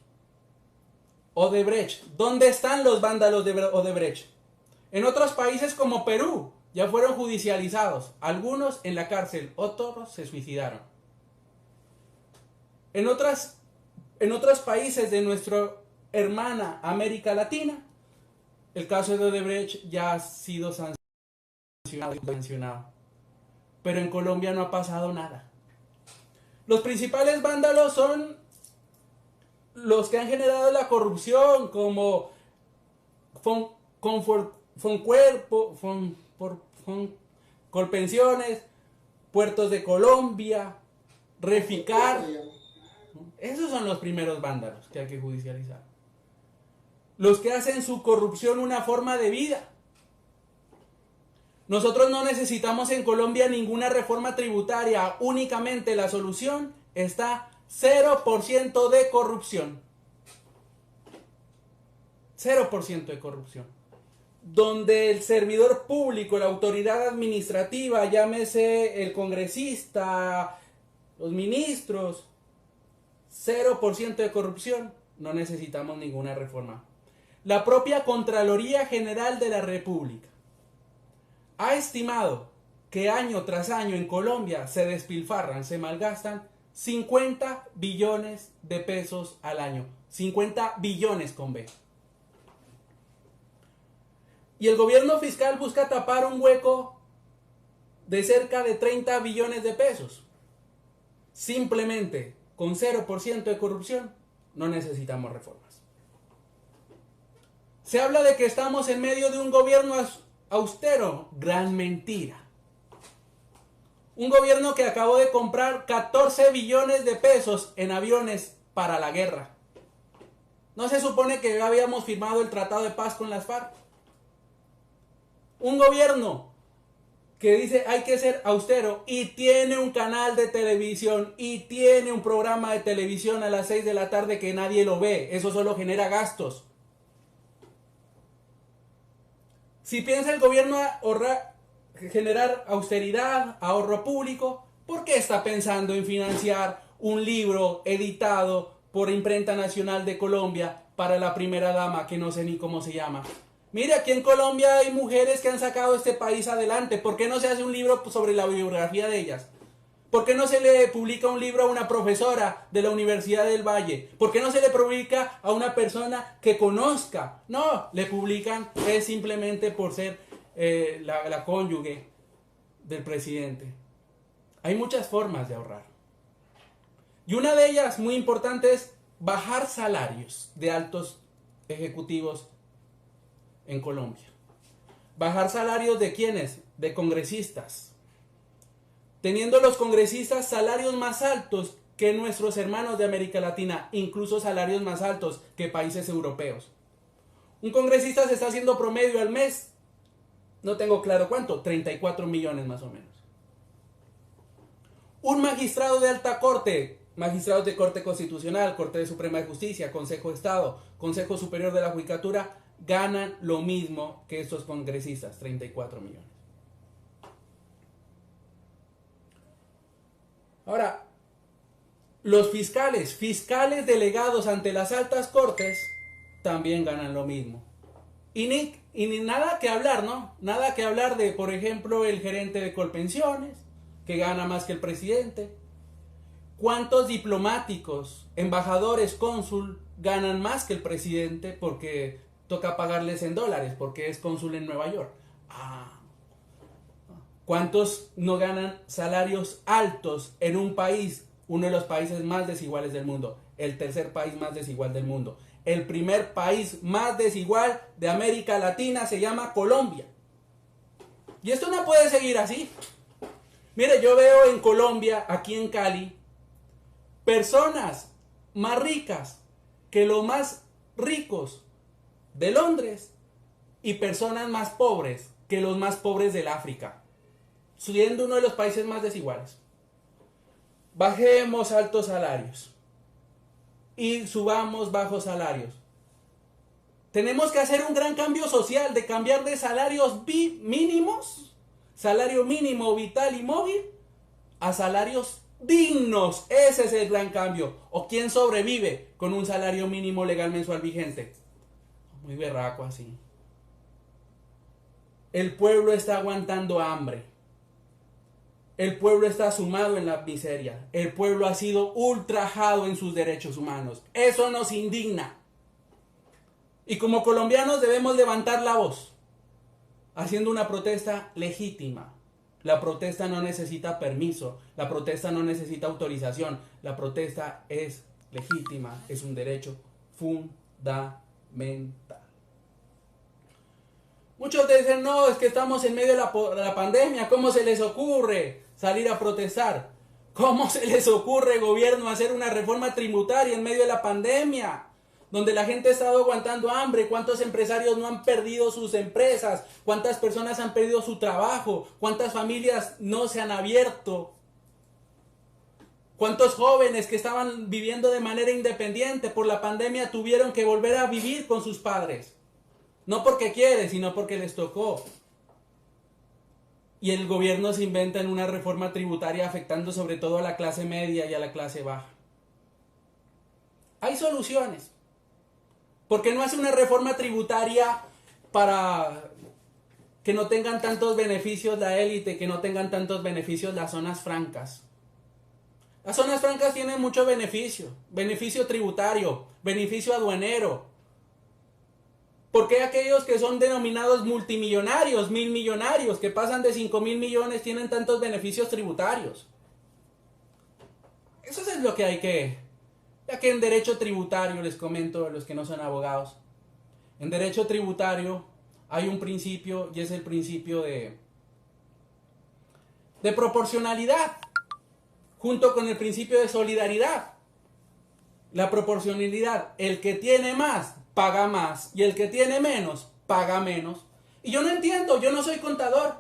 Odebrecht. ¿Dónde están los vándalos de Odebrecht? En otros países como Perú ya fueron judicializados. Algunos en la cárcel, otros se suicidaron. En otros países de nuestra hermana América Latina, el caso de Odebrecht ya ha sido sancionado. Pero en Colombia no ha pasado nada. Los principales vándalos son los que han generado la corrupción, como Colpensiones, Puertos de Colombia, Reficar. Esos son los primeros vándalos que hay que judicializar. los que hacen su corrupción una forma de vida. Nosotros no necesitamos en Colombia ninguna reforma tributaria, únicamente la solución está 0% de corrupción. 0% de corrupción. Donde el servidor público, la autoridad administrativa, llámese el congresista, los ministros, 0% de corrupción, no necesitamos ninguna reforma. La propia Contraloría General de la República ha estimado que año tras año en Colombia se despilfarran, se malgastan 50 billones de pesos al año. 50 billones con B. Y el gobierno fiscal busca tapar un hueco de cerca de 30 billones de pesos. Simplemente con 0% de corrupción no necesitamos reformas. Se habla de que estamos en medio de un gobierno austero. Gran mentira. Un gobierno que acabó de comprar 14 billones de pesos en aviones para la guerra. ¿No se supone que habíamos firmado el tratado de paz con las FARC? Un gobierno que dice hay que ser austero y tiene un canal de televisión y tiene un programa de televisión a las 6 de la tarde que nadie lo ve. Eso solo genera gastos. Si piensa el gobierno generar austeridad, ahorro público, ¿por qué está pensando en financiar un libro editado por Imprenta Nacional de Colombia para la primera dama, que no sé ni cómo se llama? Mire, aquí en Colombia hay mujeres que han sacado este país adelante. ¿Por qué no se hace un libro sobre la biografía de ellas? ¿Por qué no se le publica un libro a una profesora de la Universidad del Valle? ¿Por qué no se le publica a una persona que conozca? No, le publican es simplemente por ser la cónyuge del presidente. Hay muchas formas de ahorrar. Y una de ellas, muy importante, es bajar salarios de altos ejecutivos en Colombia. Bajar salarios de ¿quiénes? De congresistas. Teniendo los congresistas salarios más altos que nuestros hermanos de América Latina, incluso salarios más altos que países europeos. Un congresista se está haciendo promedio al mes, no tengo claro cuánto, 34 millones más o menos. Un magistrado de alta corte, magistrados de Corte Constitucional, Corte de Suprema de Justicia, Consejo de Estado, Consejo Superior de la Judicatura, ganan lo mismo que estos congresistas, 34 millones. Ahora, los fiscales delegados ante las altas cortes, también ganan lo mismo. Y ni nada que hablar, ¿no? Nada que hablar de, por ejemplo, el gerente de Colpensiones, que gana más que el presidente. ¿Cuántos diplomáticos, embajadores, cónsul, ganan más que el presidente porque toca pagarles en dólares, porque es cónsul en Nueva York? ¿Cuántos no ganan salarios altos en un país, uno de los países más desiguales del mundo? El tercer país más desigual del mundo. El primer país más desigual de América Latina se llama Colombia. Y esto no puede seguir así. Mire, yo veo en Colombia, aquí en Cali, personas más ricas que los más ricos de Londres y personas más pobres que los más pobres del África, siendo uno de los países más desiguales. Bajemos altos salarios y subamos bajos salarios. Tenemos que hacer un gran cambio social, de cambiar de salarios mínimos, salario mínimo vital y móvil, a salarios dignos. Ese es el gran cambio. ¿O quién sobrevive con un salario mínimo legal mensual vigente? Muy berraco así. El pueblo está aguantando hambre. El pueblo está sumado en la miseria. El pueblo ha sido ultrajado en sus derechos humanos. Eso nos indigna. Y como colombianos debemos levantar la voz, haciendo una protesta legítima. La protesta no necesita permiso. La protesta no necesita autorización. La protesta es legítima. Es un derecho fundamental. Muchos dicen, no, es que estamos en medio de la pandemia. ¿Cómo se les ocurre salir a protestar? ¿Cómo se les ocurre, gobierno, hacer una reforma tributaria en medio de la pandemia? donde la gente ha estado aguantando hambre, cuántos empresarios no han perdido sus empresas, cuántas personas han perdido su trabajo, cuántas familias no se han abierto, cuántos jóvenes que estaban viviendo de manera independiente por la pandemia tuvieron que volver a vivir con sus padres. No porque quieren, sino porque les tocó. Y el gobierno se inventa en una reforma tributaria afectando sobre todo a la clase media y a la clase baja. Hay soluciones. ¿Por qué no hace una reforma tributaria para que no tengan tantos beneficios la élite, que no tengan tantos beneficios las zonas francas? Las zonas francas tienen mucho beneficio. Beneficio tributario, beneficio aduanero. ¿Por qué aquellos que son denominados multimillonarios, milmillonarios, que pasan de 5.000 millones, tienen tantos beneficios tributarios? Eso es lo que hay que... Ya que en derecho tributario, les comento a los que no son abogados, en derecho tributario hay un principio y es el principio de proporcionalidad, junto con el principio de solidaridad. La proporcionalidad, el que tiene más, paga más, y el que tiene menos, paga menos. Y yo no entiendo, yo no soy contador,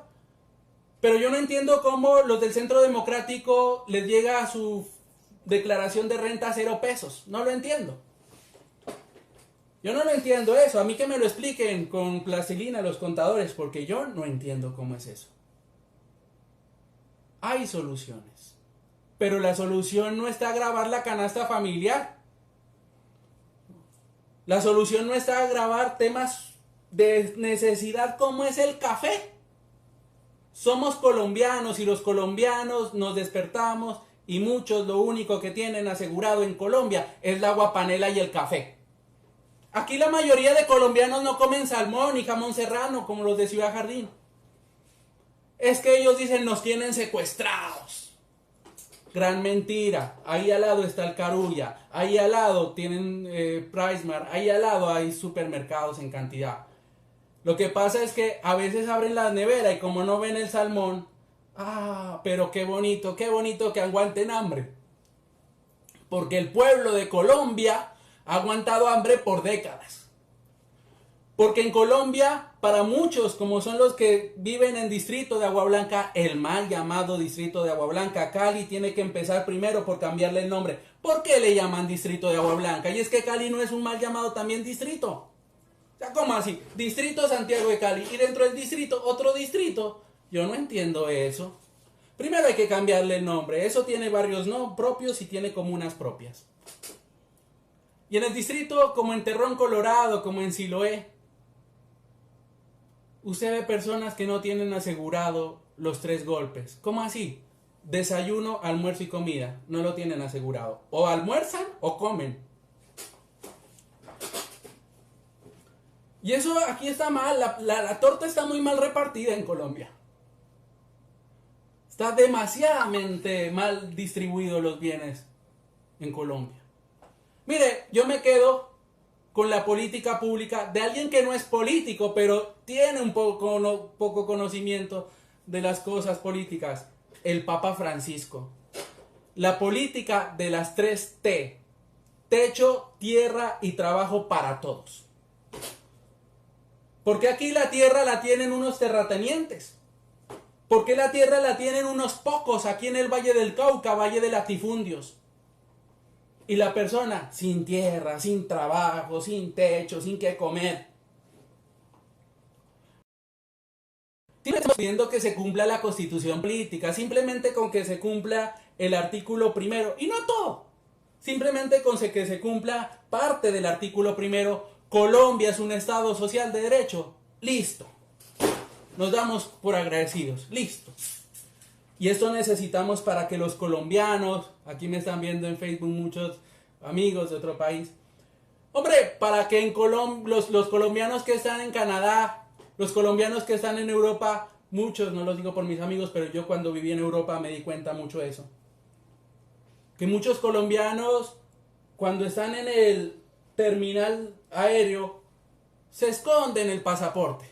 pero yo no entiendo cómo los del Centro Democrático les llega a su declaración de renta a 0 pesos. No lo entiendo. Yo no lo entiendo eso. A mí que me lo expliquen con plastilina los contadores, porque yo no entiendo cómo es eso. Hay soluciones, pero la solución no está agravar la canasta familiar. La solución no está agravar temas de necesidad como es el café. Somos colombianos y los colombianos nos despertamos y muchos lo único que tienen asegurado en Colombia es la agua panela y el café. Aquí la mayoría de colombianos no comen salmón y jamón serrano como los de Ciudad Jardín. Es que ellos dicen nos tienen secuestrados. Gran mentira. Ahí al lado está el Carulla. Ahí al lado tienen PriceMart. Ahí al lado hay supermercados en cantidad. Lo que pasa es que a veces abren la nevera y como no ven el salmón, pero qué bonito que aguanten hambre. Porque el pueblo de Colombia ha aguantado hambre por décadas. Porque en Colombia, para muchos, como son los que viven en Distrito de Agua Blanca, el mal llamado Distrito de Agua Blanca, Cali tiene que empezar primero por cambiarle el nombre. ¿Por qué le llaman Distrito de Agua Blanca? Y es que Cali no es un mal llamado también distrito. O sea, ¿cómo así? Distrito Santiago de Cali y dentro del distrito otro distrito. Yo no entiendo eso. Primero hay que cambiarle el nombre. Eso tiene barrios no propios y tiene comunas propias. Y en el distrito, como en Terrón Colorado, como en Siloé, usted ve personas que no tienen asegurado los 3 golpes. ¿Cómo así? Desayuno, almuerzo y comida. No lo tienen asegurado. O almuerzan o comen. Y eso aquí está mal. La torta está muy mal repartida en Colombia. Está demasiadamente mal distribuidos los bienes en Colombia. Mire, yo me quedo con la política pública de alguien que no es político, pero tiene un poco conocimiento de las cosas políticas. El Papa Francisco. La política de las 3 T. Techo, tierra y trabajo para todos. Porque aquí la tierra la tienen unos terratenientes. Porque la tierra la tienen unos pocos aquí en el Valle del Cauca, Valle de Latifundios. Y la persona sin tierra, sin trabajo, sin techo, sin qué comer. Siempre estamos pidiendo que se cumpla la Constitución política, simplemente con que se cumpla el artículo 1, y no todo. Simplemente con que se cumpla parte del artículo 1. Colombia es un Estado social de derecho. Listo. Nos damos por agradecidos. Listo. Y esto necesitamos para que los colombianos, aquí me están viendo en Facebook muchos amigos de otro país, hombre, para que en los colombianos que están en Canadá, los colombianos que están en Europa, muchos, no los digo por mis amigos, pero yo cuando viví en Europa me di cuenta mucho de eso. Que muchos colombianos, cuando están en el terminal aéreo, se esconden el pasaporte,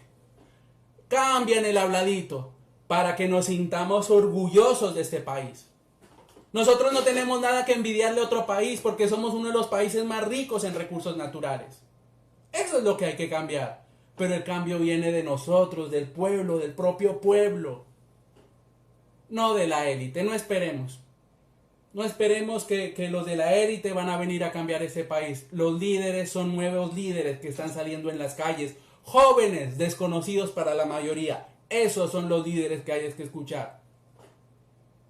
cambian el habladito, para que nos sintamos orgullosos de este país. Nosotros no tenemos nada que envidiarle a otro país porque somos uno de los países más ricos en recursos naturales. Eso es lo que hay que cambiar. Pero el cambio viene de nosotros, del pueblo, del propio pueblo. No de la élite, no esperemos. No esperemos que los de la élite van a venir a cambiar este país. Los líderes son nuevos líderes que están saliendo en las calles. Jóvenes, desconocidos para la mayoría. Esos son los líderes que hay que escuchar.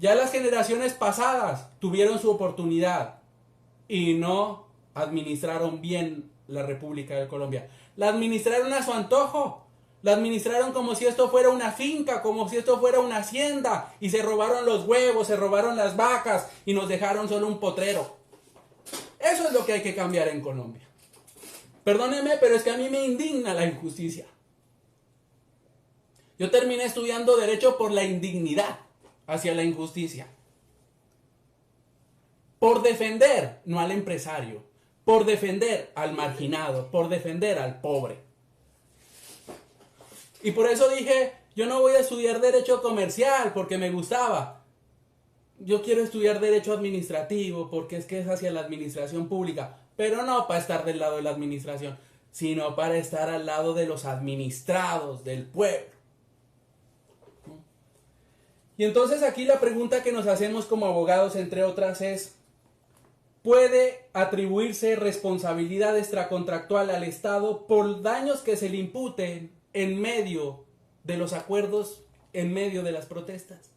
Ya las generaciones pasadas tuvieron su oportunidad y no administraron bien la República de Colombia. La administraron a su antojo. La administraron como si esto fuera una finca, como si esto fuera una hacienda. Y se robaron los huevos, se robaron las vacas y nos dejaron solo un potrero. Eso es lo que hay que cambiar en Colombia. Perdónenme, pero es que a mí me indigna la injusticia. Yo terminé estudiando Derecho por la indignidad hacia la injusticia. Por defender, no al empresario. Por defender al marginado, por defender al pobre. Y por eso dije, yo no voy a estudiar Derecho Comercial porque me gustaba. Yo quiero estudiar Derecho Administrativo porque es que es hacia la administración pública. Pero no para estar del lado de la administración, sino para estar al lado de los administrados, del pueblo. Y entonces aquí la pregunta que nos hacemos como abogados, entre otras, es: ¿puede atribuirse responsabilidad extracontractual al Estado por daños que se le imputen en medio de los acuerdos, en medio de las protestas?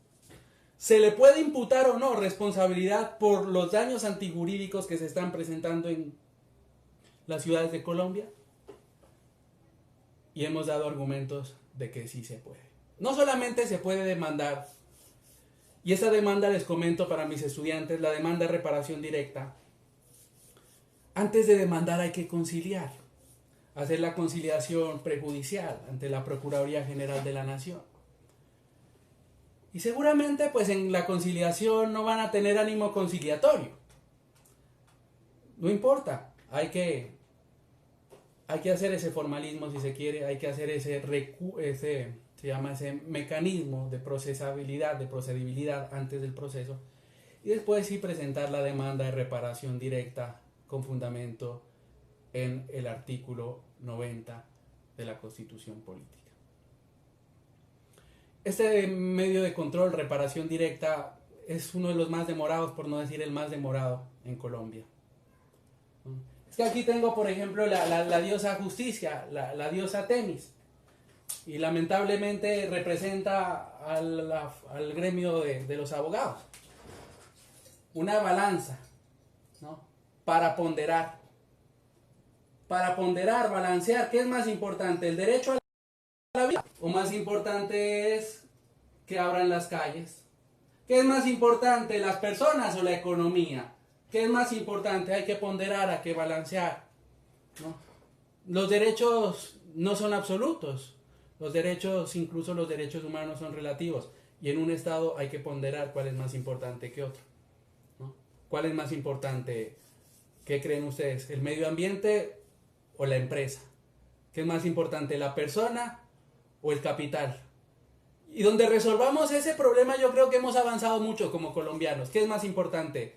¿Se le puede imputar o no responsabilidad por los daños antijurídicos que se están presentando en las ciudades de Colombia? Y hemos dado argumentos de que sí se puede. No solamente se puede demandar, y esa demanda, les comento para mis estudiantes, la demanda de reparación directa. Antes de demandar hay que conciliar, hacer la conciliación prejudicial ante la Procuraduría General de la Nación. Y seguramente pues en la conciliación no van a tener ánimo conciliatorio. No importa, hay que hacer ese formalismo si se quiere, hay que hacer ese mecanismo de procesabilidad, de procedibilidad antes del proceso, y después sí presentar la demanda de reparación directa con fundamento en el artículo 90 de la Constitución Política. Este medio de control, reparación directa, es uno de los más demorados, por no decir el más demorado en Colombia. Es que aquí tengo, por ejemplo, la diosa justicia, la diosa Temis, y lamentablemente representa al gremio de los abogados. Una balanza, ¿no? Para ponderar, balancear. ¿Qué es más importante, el derecho a la vida? ¿O más importante es que abran las calles? ¿Qué es más importante, las personas o la economía? ¿Qué es más importante? Hay que ponderar, hay que balancear, ¿no? Los derechos no son absolutos. Los derechos, incluso los derechos humanos, son relativos. Y en un Estado hay que ponderar cuál es más importante que otro, ¿no? ¿Cuál es más importante? ¿Qué creen ustedes? ¿El medio ambiente o la empresa? ¿Qué es más importante, la persona o el capital? Y donde resolvamos ese problema, yo creo que hemos avanzado mucho como colombianos. ¿Qué es más importante,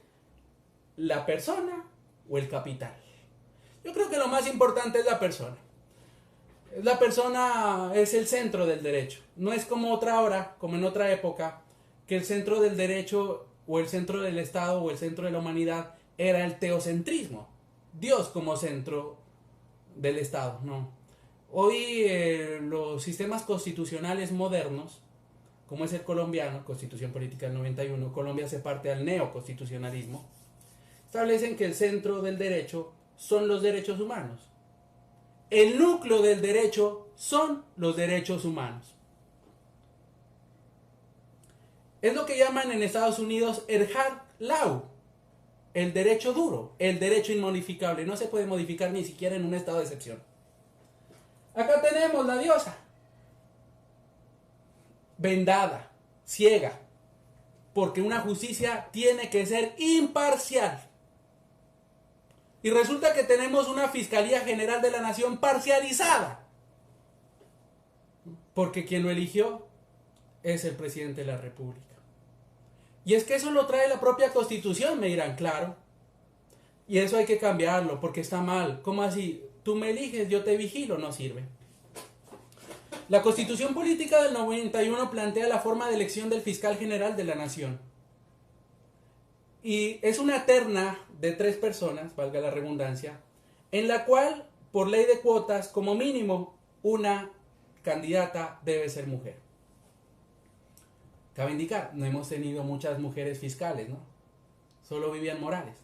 la persona o el capital? Yo creo que lo más importante es la persona. La persona es el centro del derecho. No es como otra hora, como en otra época, que el centro del derecho o el centro del Estado o el centro de la humanidad era el teocentrismo. Dios como centro del Estado, no. Hoy los sistemas constitucionales modernos, como es el colombiano, Constitución Política del 91, Colombia se parte al neoconstitucionalismo, establecen que el centro del derecho son los derechos humanos. El núcleo del derecho son los derechos humanos. Es lo que llaman en Estados Unidos el hard law, el derecho duro, el derecho inmodificable. No se puede modificar ni siquiera en un estado de excepción. Acá tenemos la diosa, vendada, ciega, porque una justicia tiene que ser imparcial. Y resulta que tenemos una Fiscalía General de la Nación parcializada, porque quien lo eligió es el presidente de la República. Y es que eso lo trae la propia Constitución, me dirán, claro. Y eso hay que cambiarlo porque está mal. ¿Cómo así? Tú me eliges, yo te vigilo, no sirve. La Constitución Política del 91 plantea la forma de elección del fiscal general de la nación. Y es una terna de 3 personas, valga la redundancia, en la cual, por ley de cuotas, como mínimo, una candidata debe ser mujer. Cabe indicar, no hemos tenido muchas mujeres fiscales, ¿no? Solo Vivian Morales.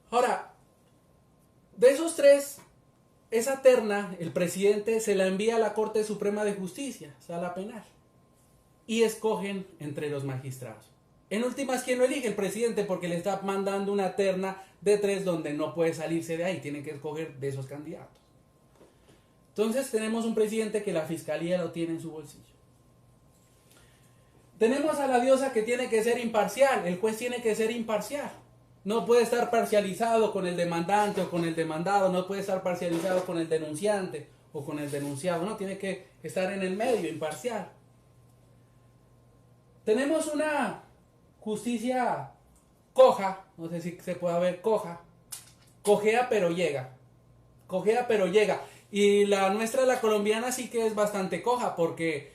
Ahora, de esos 3, esa terna, el presidente se la envía a la Corte Suprema de Justicia, Sala Penal, y escogen entre los magistrados. En últimas, ¿quién lo elige? El presidente, porque le está mandando una terna de 3 donde no puede salirse de ahí, tiene que escoger de esos candidatos. Entonces tenemos un presidente que la fiscalía lo tiene en su bolsillo. Tenemos a la diosa que tiene que ser imparcial, el juez tiene que ser imparcial. No puede estar parcializado con el demandante o con el demandado, no puede estar parcializado con el denunciante o con el denunciado, no, tiene que estar en el medio, imparcial. Tenemos una justicia coja, no sé si se puede ver coja, cojea pero llega, y la nuestra, la colombiana, sí que es bastante coja porque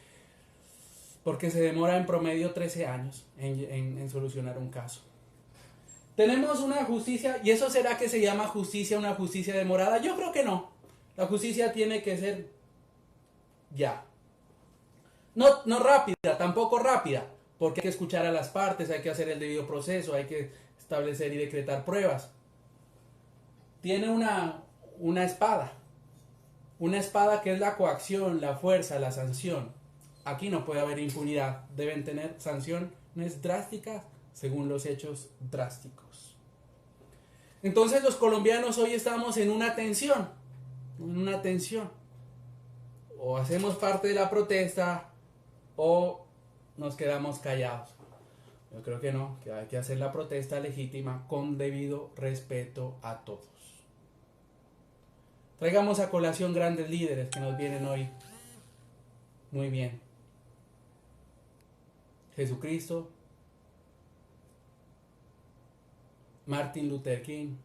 se demora en promedio 13 años en solucionar un caso. Tenemos una justicia, ¿y eso será que se llama justicia, una justicia demorada? Yo creo que no. La justicia tiene que ser ya. No rápida, tampoco rápida, porque hay que escuchar a las partes, hay que hacer el debido proceso, hay que establecer y decretar pruebas. Tiene una espada que es la coacción, la fuerza, la sanción. Aquí no puede haber impunidad, deben tener sanciones drásticas según los hechos drásticos. Entonces los colombianos hoy estamos en una tensión. O hacemos parte de la protesta o nos quedamos callados. Yo creo que no, que hay que hacer la protesta legítima con debido respeto a todos. Traigamos a colación grandes líderes que nos vienen hoy muy bien. Jesucristo, Martin Luther King,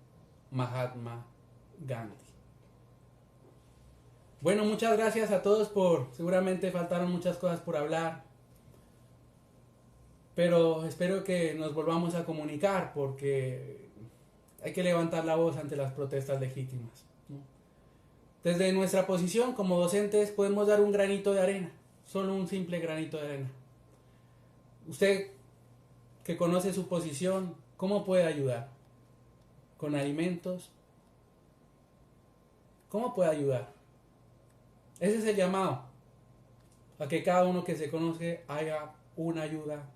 Mahatma Gandhi. Bueno, muchas gracias a todos seguramente faltaron muchas cosas por hablar, pero espero que nos volvamos a comunicar porque hay que levantar la voz ante las protestas legítimas, ¿no? Desde nuestra posición como docentes podemos dar un granito de arena, solo un simple granito de arena. Usted que conoce su posición, ¿cómo puede ayudar? ¿Con alimentos? ¿Cómo puede ayudar? Ese es el llamado, a que cada uno que se conoce haga una ayuda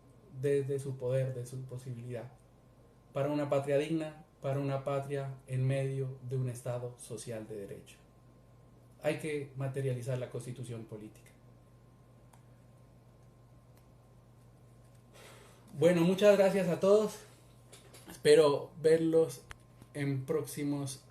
desde su poder, de su posibilidad, para una patria digna, para una patria en medio de un Estado social de derecho. Hay que materializar la Constitución política. Bueno, muchas gracias a todos. Espero verlos en próximos